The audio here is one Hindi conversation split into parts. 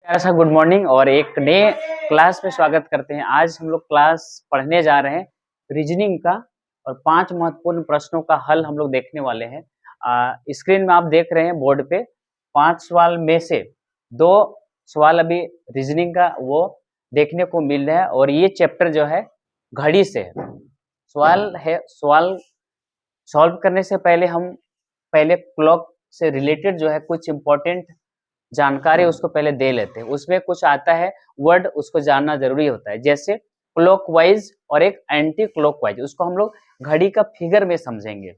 प्यारा सा गुड मॉर्निंग और एक नए क्लास में स्वागत करते हैं। आज हम लोग क्लास पढ़ने जा रहे हैं रीजनिंग का और 5 महत्वपूर्ण प्रश्नों का हल हम लोग देखने वाले हैं। स्क्रीन में आप देख रहे हैं बोर्ड पे 5 सवाल में से 2 सवाल अभी रीजनिंग का वो देखने को मिल रहा है और ये चैप्टर जो है घड़ी से है। सवाल सॉल्व करने से पहले हम पहले क्लॉक से रिलेटेड जो है कुछ इंपॉर्टेंट जानकारी उसको पहले दे लेते हैं। उसमें कुछ आता है वर्ड, उसको जानना जरूरी होता है, जैसे क्लॉकवाइज और एक एंटी क्लॉकवाइज। उसको हम लोग घड़ी का फिगर में समझेंगे।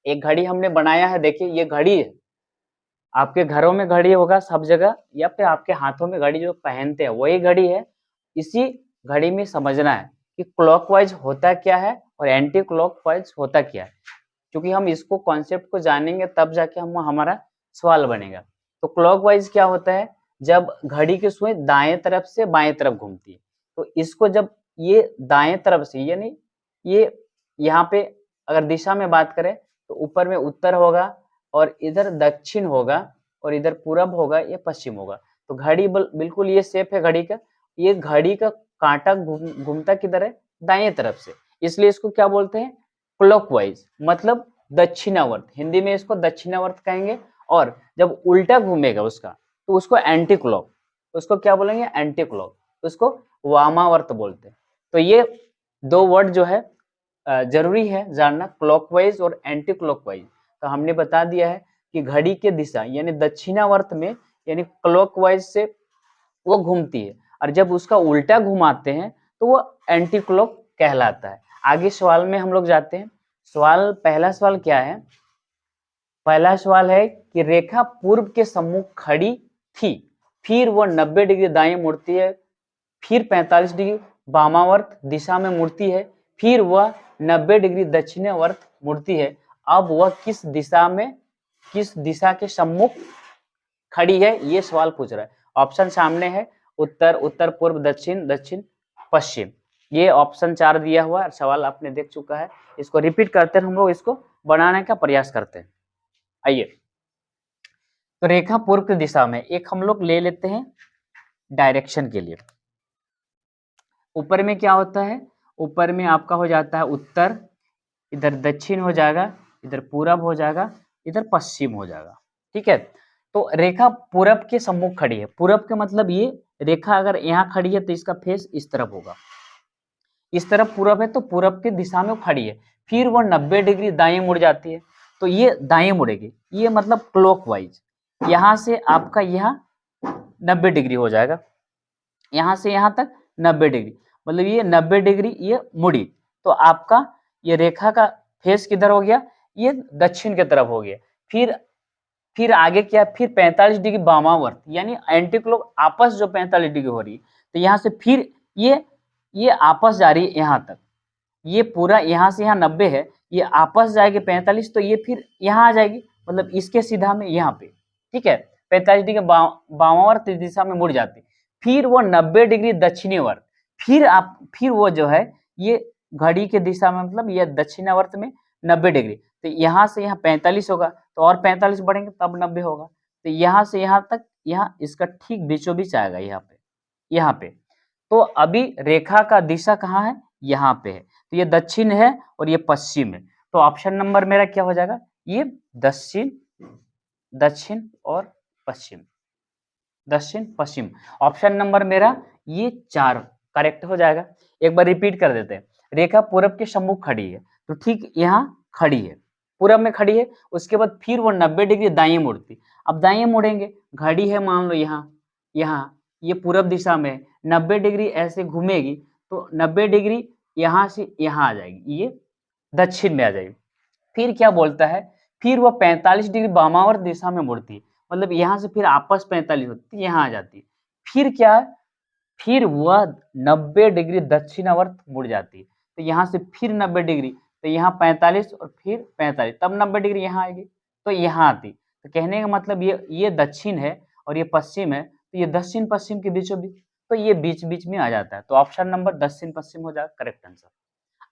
एक घड़ी हमने बनाया है, देखिए ये घड़ी है। आपके घरों में घड़ी होगा सब जगह, या फिर आपके हाथों में घड़ी जो पहनते हैं वही घड़ी है। इसी घड़ी में समझना है कि क्लॉकवाइज होता क्या है और एंटी क्लॉकवाइज होता क्या है। क्योंकि हम इसको कॉन्सेप्ट को जानेंगे तब जाके हमारा सवाल बनेगा। तो क्लॉकवाइज क्या होता है, जब घड़ी की सुई दाएं तरफ से बाएं तरफ घूमती है, तो इसको जब ये दाएं तरफ से यानी ये यहाँ पे अगर दिशा में बात करें तो ऊपर में उत्तर होगा और इधर दक्षिण होगा और इधर पूरब होगा, ये पश्चिम होगा। तो घड़ी बिल्कुल ये शेप है घड़ी का। ये घड़ी का कांटा घूमता किधर है, दाएं तरफ से, इसलिए इसको क्या बोलते हैं, क्लॉकवाइज, मतलब दक्षिणावर्त। हिंदी में इसको दक्षिणावर्त कहेंगे। और जब उल्टा घूमेगा उसका तो उसको एंटी क्लॉक, उसको क्या बोलेंगे, एंटी क्लॉक, उसको वामावर्त बोलते हैं। तो ये 2 वर्ड जो है जरूरी है जानना, क्लॉकवाइज और एंटी क्लॉकवाइज। तो हमने बता दिया है कि घड़ी के दिशा यानी दक्षिणावर्त में यानी क्लॉकवाइज से वो घूमती है, और जब उसका उल्टा घुमाते हैं तो वो एंटी क्लॉक कहलाता है। आगे सवाल में हम लोग जाते हैं। पहला सवाल क्या है, पहला सवाल है कि रेखा पूर्व के सम्मुख खड़ी थी, फिर वह 90 डिग्री दाएं मुड़ती है, फिर 45 डिग्री वामावर्त दिशा में मुड़ती है, फिर वह 90 डिग्री दक्षिणावर्त मुड़ती है। अब वह किस दिशा के सम्मुख खड़ी है, ये सवाल पूछ रहा है। ऑप्शन सामने है, उत्तर, उत्तर पूर्व, दक्षिण, दक्षिण पश्चिम। ये ऑप्शन 4 दिया हुआ है। सवाल आपने देख चुका है। इसको रिपीट करते हैं, हम लोग इसको बनाने का प्रयास करते हैं। आइए, तो रेखा पूर्व की दिशा में एक हम लोग ले लेते हैं डायरेक्शन के लिए। ऊपर में क्या होता है, ऊपर में आपका हो जाता है उत्तर, इधर दक्षिण हो जाएगा, इधर पूरब हो जाएगा, इधर पश्चिम हो जाएगा। ठीक है, तो रेखा पूरब के सम्मुख खड़ी है। पूरब का मतलब ये रेखा अगर यहाँ खड़ी है तो इसका फेस इस तरफ होगा, इस तरफ पूरब है तो पूरब की दिशा में वो खड़ी है। फिर वो 90 डिग्री दाएं मुड़ जाती है, तो ये दाएं मुड़ेगी, ये मतलब क्लॉकवाइज। यहाँ से आपका यहाँ 90 डिग्री हो जाएगा, यहाँ से यहाँ तक 90 डिग्री, मतलब ये 90 डिग्री ये मुड़ी, तो आपका ये रेखा का फेस किधर हो गया, ये दक्षिण की तरफ हो गया। फिर आगे क्या, फिर 45 डिग्री वामावर्त यानी एंटी क्लॉक आपस जो 45 डिग्री हो रही है, तो यहाँ से फिर ये आपस जा रही है यहाँ तक। ये पूरा यहाँ से यहाँ 90 है, ये आपस जाएगी 45, तो ये फिर यहाँ आ जाएगी, मतलब इसके सीधा में यहाँ पे। ठीक है, 45 डिग्री वामावर्त दिशा में मुड़ जाती। फिर वो 90 डिग्री दक्षिणावर्त, फिर वो जो है ये घड़ी के दिशा में, मतलब ये दक्षिणावर्त में 90 डिग्री, तो यहाँ से यहाँ 45 होगा, तो और 45 बढ़ेंगे तब 90 होगा। तो यहाँ से यहाँ तक, यहाँ इसका ठीक बीचों बीच आएगा, यहाँ पे। तो अभी रेखा का दिशा कहाँ है, यहाँ पे है, तो ये दक्षिण है और ये पश्चिम है। तो ऑप्शन नंबर मेरा क्या हो जाएगा, ये दक्षिण और पश्चिम, दक्षिण पश्चिम। ऑप्शन नंबर मेरा ये 4 करेक्ट हो जाएगा। एक बार रिपीट कर देते हैं। रेखा पूरब के सम्मुख खड़ी है, तो ठीक यहाँ खड़ी है, पूरब में खड़ी है। उसके बाद फिर वो 90 डिग्री दाएं मुड़ती। अब दाएं मुड़ेंगे, घड़ी है मान लो यहाँ ये पूरब दिशा में 90 डिग्री ऐसे घूमेगी, तो 90 डिग्री यहाँ से यहाँ आ जाएगी, ये दक्षिण में आ जाएगी। फिर क्या बोलता है, फिर वह 45 डिग्री वामावर्त दिशा में मुड़ती है, मतलब यहाँ से फिर आपस 45 होती है, यहाँ आ जाती है। फिर क्या है, फिर वह 90 डिग्री दक्षिणावर्त मुड़ जाती है, तो यहाँ से फिर 90 डिग्री, तो यहाँ 45 और फिर 45, तब 90 डिग्री यहाँ आएगी, तो यहाँ आती। तो कहने का मतलब ये दक्षिण है और ये पश्चिम है, तो ये दक्षिण पश्चिम के बीचों बीच, तो ये बीच बीच में आ जाता है। तो ऑप्शन नंबर दक्षिण पश्चिम हो जाएगा करेक्ट आंसर।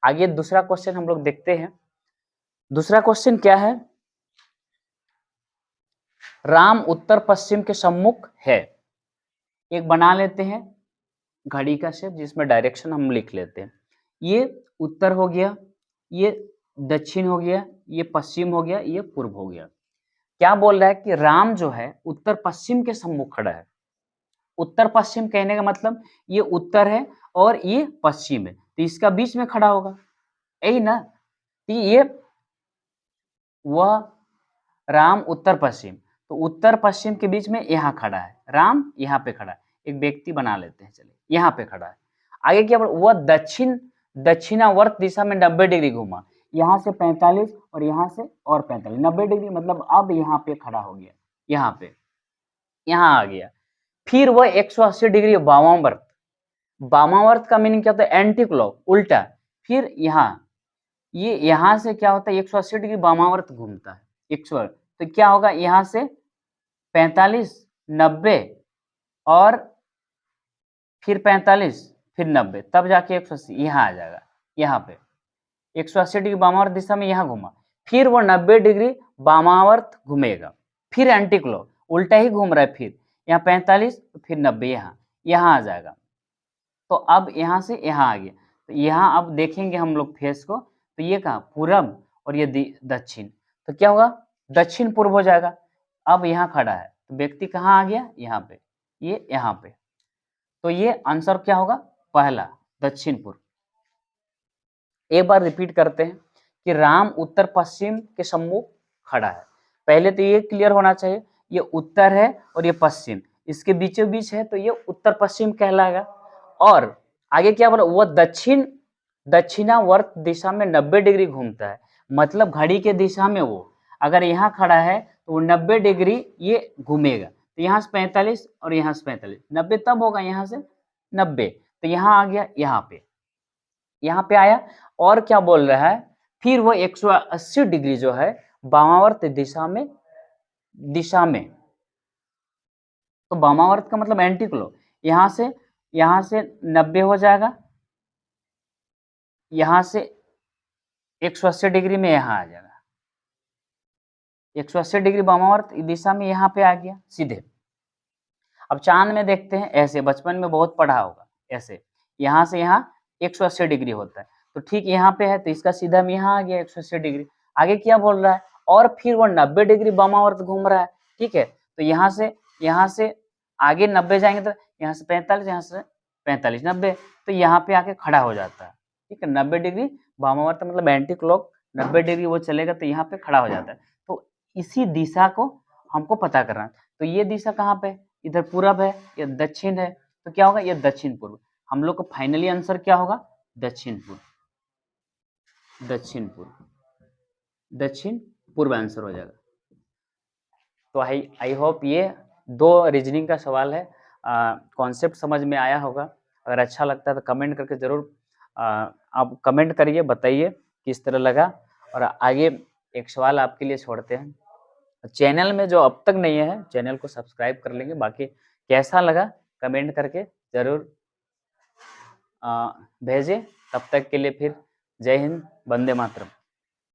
आगे दूसरा क्वेश्चन हम लोग देखते हैं। दूसरा क्वेश्चन क्या है, राम उत्तर पश्चिम के सम्मुख है, एक बना लेते हैं घड़ी का शेप जिसमें डायरेक्शन हम लिख लेते हैं। ये उत्तर हो गया, ये दक्षिण हो गया, ये पश्चिम हो गया, ये पूर्व हो गया। क्या बोल रहा है कि राम जो है उत्तर पश्चिम के सम्मुख खड़ा है। उत्तर पश्चिम कहने का मतलब ये उत्तर है और ये पश्चिम है, तो इसका बीच में खड़ा होगा, यही ना। तो ये वह राम उत्तर पश्चिम, तो उत्तर पश्चिम के बीच में यहाँ खड़ा है, राम यहाँ पे खड़ा है। एक व्यक्ति बना लेते हैं, चलिए यहाँ पे खड़ा है। आगे क्या बोल, वह दक्षिणावर्त दिशा में 90 डिग्री घूमा, यहाँ से 45 और यहाँ से और 45, 90 डिग्री मतलब अब यहाँ पे खड़ा हो गया, यहाँ पे, यहाँ आ गया। फिर वह 180 डिग्री वामावर्त, वामावर्त का मीनिंग क्या होता है, एंटी क्लॉक, उल्टा। फिर यहाँ, ये यहाँ से क्या होता है 180 डिग्री वामावर्त घूमता है, 100, तो क्या होगा यहाँ से 45, 90 और फिर 45, फिर 90, तब जाके 180 यहाँ आ जाएगा। यहाँ पे 180 डिग्री वामावर्त दिशा में यहाँ घूमा, फिर वो 90 डिग्री वामावर्त घूमेगा, फिर एंटी क्लॉक, उल्टा ही घूम रहा है, फिर यहाँ 45, फिर 90, यहाँ आ जाएगा। तो अब यहाँ से यहाँ आ गया, तो यहाँ अब देखेंगे हम लोग फेस को, तो ये कहाँ पूरब और ये दक्षिण, तो क्या होगा दक्षिण पूर्व हो जाएगा। अब यहाँ खड़ा है, तो व्यक्ति कहाँ आ गया, यहाँ पे, ये यहाँ पे, तो ये आंसर क्या होगा, पहला दक्षिण पूर्व। एक बार रिपीट करते हैं कि राम उत्तर पश्चिम के सम्मुख खड़ा है। पहले तो ये क्लियर होना चाहिए, ये उत्तर है और ये पश्चिम, इसके बीचों बीच है, तो ये उत्तर पश्चिम कहलाएगा। और आगे क्या बोला, वह दक्षिणावर्त दिशा में 90 डिग्री घूमता है, मतलब घड़ी के दिशा में वो अगर यहाँ खड़ा है तो वो 90 डिग्री ये घूमेगा, तो यहाँ से 45 और यहाँ से 45, 90 तब होगा यहाँ से 90, तो यहाँ आ गया, यहाँ पे आया। और क्या बोल रहा है, फिर वो 180 डिग्री जो है वामावर्त दिशा में, तो वामावर्त का मतलब एंटी क्लॉक, यहाँ से 90 हो जाएगा, यहाँ से 180 डिग्री में यहाँ आ जाएगा, 180 डिग्री वामावर्त दिशा में यहाँ पे आ गया सीधे। अब चांद में देखते हैं ऐसे, बचपन में बहुत पढ़ा होगा, ऐसे यहाँ से यहाँ 180 डिग्री होता है, तो ठीक यहाँ पे है, तो इसका सीधा में यहाँ आ गया 180 डिग्री। आगे क्या बोल रहा है, और फिर वो 90 डिग्री वामावर्त घूम रहा है, ठीक है, तो यहाँ से आगे 90 जाएंगे, तो यहाँ से 45, यहाँ से 45, 90, तो यहाँ पे आके खड़ा हो जाता है, ठीक है। 90 डिग्री वामावर्त मतलब एंटी क्लॉक, 90 डिग्री वो चलेगा, तो यहाँ पे खड़ा हो जाता है। तो इसी दिशा को हमको पता करना है, तो ये दिशा कहाँ पे, इधर पूरब है, ये दक्षिण है, तो क्या होगा, ये दक्षिण पूर्व। हम लोग को फाइनली आंसर क्या होगा, दक्षिण पूर्व, दक्षिण पूर्व आंसर हो जाएगा। तो आई होप ये 2 रीजनिंग का सवाल है, कॉन्सेप्ट समझ में आया होगा। अगर अच्छा लगता है तो कमेंट करके जरूर आप कमेंट करिए, बताइए किस तरह लगा। और आगे एक सवाल आपके लिए छोड़ते हैं, चैनल में जो अब तक नहीं है चैनल को सब्सक्राइब कर लेंगे, बाकी कैसा लगा कमेंट करके जरूर भेजें। तब तक के लिए फिर जय हिंद, वंदे मातरम।